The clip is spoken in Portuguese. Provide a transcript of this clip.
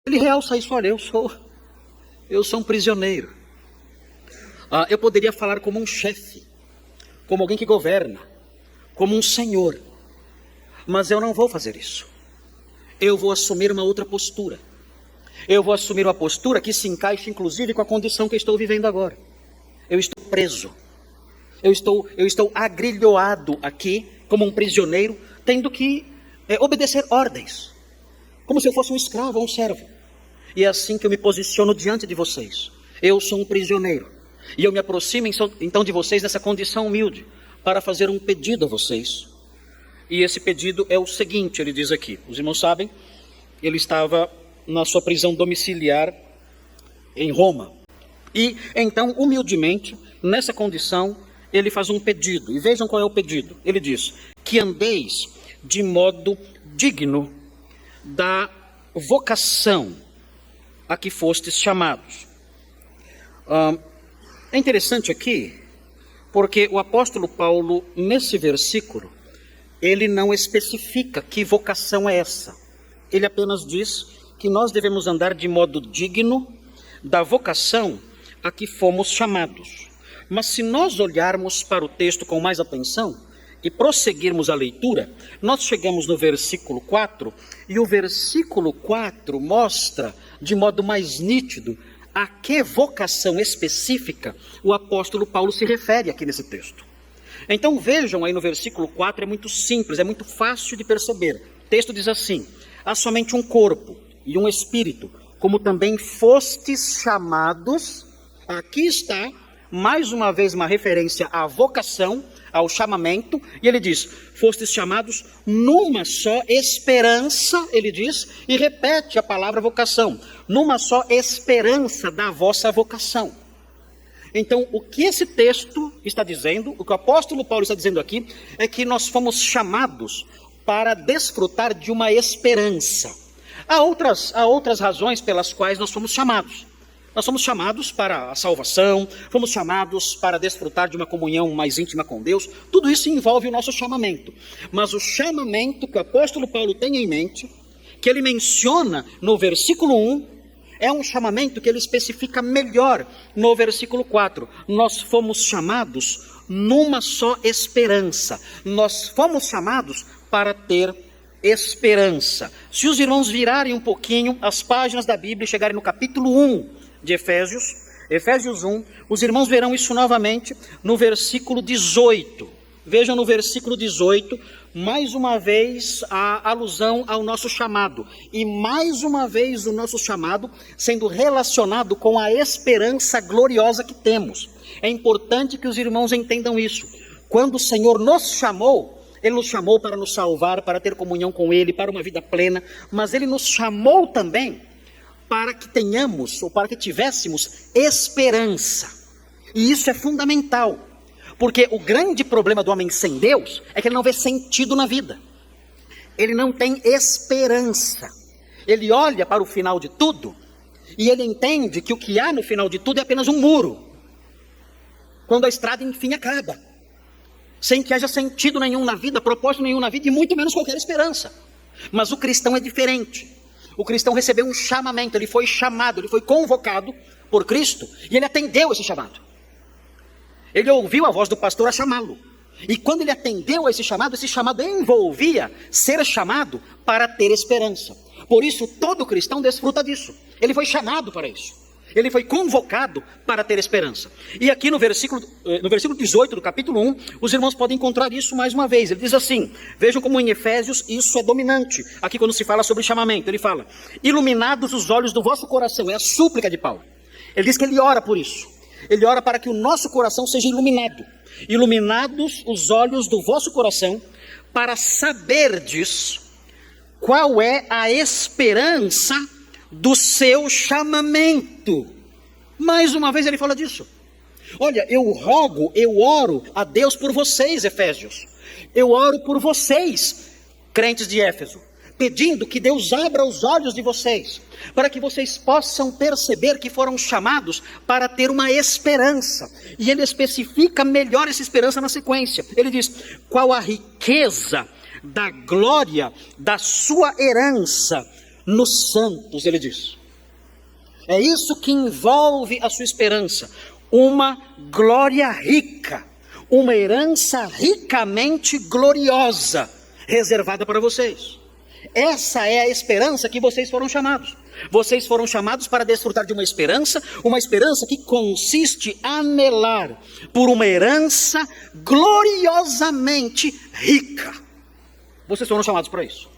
Ele realça isso: olha, eu sou um prisioneiro. Eu poderia falar como um chefe, como alguém que governa, como um senhor, mas eu não vou fazer isso. Eu vou assumir uma outra postura. Eu vou assumir uma postura que se encaixa inclusive com a condição que eu estou vivendo agora. Eu estou preso. Eu estou agrilhoado aqui como um prisioneiro, tendo que obedecer ordens, como se eu fosse um escravo ou um servo. E é assim que eu me posiciono diante de vocês. Eu sou um prisioneiro. E eu me aproximo então de vocês nessa condição humilde, para fazer um pedido a vocês. E esse pedido é o seguinte, ele diz aqui. Os irmãos sabem, ele estava na sua prisão domiciliar em Roma. E então, humildemente, nessa condição, ele faz um pedido. E vejam qual é o pedido. Ele diz: que andeis de modo digno da vocação a que fostes chamados. É interessante aqui, porque o apóstolo Paulo, nesse versículo, ele não especifica que vocação é essa. Ele apenas diz que nós devemos andar de modo digno da vocação a que fomos chamados. Mas se nós olharmos para o texto com mais atenção e prosseguirmos a leitura, nós chegamos no versículo 4, e o versículo 4 mostra de modo mais nítido a que vocação específica o apóstolo Paulo se refere aqui nesse texto. Então vejam aí no versículo 4, é muito simples, é muito fácil de perceber. O texto diz assim: há somente um corpo e um espírito, como também fostes chamados. Aqui está, mais uma vez, uma referência à vocação, ao chamamento, e ele diz: fostes chamados numa só esperança, ele diz, e repete a palavra vocação, numa só esperança da vossa vocação. Então, o que esse texto está dizendo, o que o apóstolo Paulo está dizendo aqui, é que nós fomos chamados para desfrutar de uma esperança. Há outras razões pelas quais nós fomos chamados. Nós fomos chamados para a salvação, fomos chamados para desfrutar de uma comunhão mais íntima com Deus. Tudo isso envolve o nosso chamamento. Mas o chamamento que o apóstolo Paulo tem em mente, que ele menciona no versículo 1, é um chamamento que ele especifica melhor no versículo 4. Nós fomos chamados numa só esperança. Nós fomos chamados para ter esperança. Se os irmãos virarem um pouquinho as páginas da Bíblia e chegarem no capítulo 1 de Efésios 1, os irmãos verão isso novamente no versículo 18. Vejam no versículo 18, mais uma vez a alusão ao nosso chamado. E mais uma vez o nosso chamado sendo relacionado com a esperança gloriosa que temos. É importante que os irmãos entendam isso. Quando o Senhor nos chamou, Ele nos chamou para nos salvar, para ter comunhão com Ele, para uma vida plena. Mas Ele nos chamou também para que tenhamos, ou para que tivéssemos esperança. E isso é fundamental. Porque o grande problema do homem sem Deus é que ele não vê sentido na vida. Ele não tem esperança. Ele olha para o final de tudo e ele entende que o que há no final de tudo é apenas um muro. Quando a estrada enfim acaba. Sem que haja sentido nenhum na vida, propósito nenhum na vida e muito menos qualquer esperança. Mas o cristão é diferente. O cristão recebeu um chamamento, ele foi chamado, ele foi convocado por Cristo e ele atendeu esse chamado. Ele ouviu a voz do pastor a chamá-lo. E quando ele atendeu a esse chamado envolvia ser chamado para ter esperança. Por isso, todo cristão desfruta disso. Ele foi chamado para isso. Ele foi convocado para ter esperança. E aqui no versículo 18 do capítulo 1, os irmãos podem encontrar isso mais uma vez. Ele diz assim, vejam como em Efésios isso é dominante. Aqui quando se fala sobre chamamento, ele fala: iluminados os olhos do vosso coração. É a súplica de Paulo. Ele diz que ele ora por isso. Ele ora para que o nosso coração seja iluminado. Iluminados os olhos do vosso coração, para saberdes qual é a esperança do seu chamamento. Mais uma vez ele fala disso. Olha, eu oro a Deus por vocês, Efésios. Eu oro por vocês, crentes de Éfeso, pedindo que Deus abra os olhos de vocês, para que vocês possam perceber que foram chamados para ter uma esperança. E ele especifica melhor essa esperança na sequência. Ele diz: qual a riqueza da glória da sua herança nos santos, ele diz. É isso que envolve a sua esperança, uma glória rica, uma herança ricamente gloriosa, reservada para vocês. Essa é a esperança que vocês foram chamados. Vocês foram chamados para desfrutar de uma esperança que consiste anelar por uma herança gloriosamente rica. Vocês foram chamados para isso.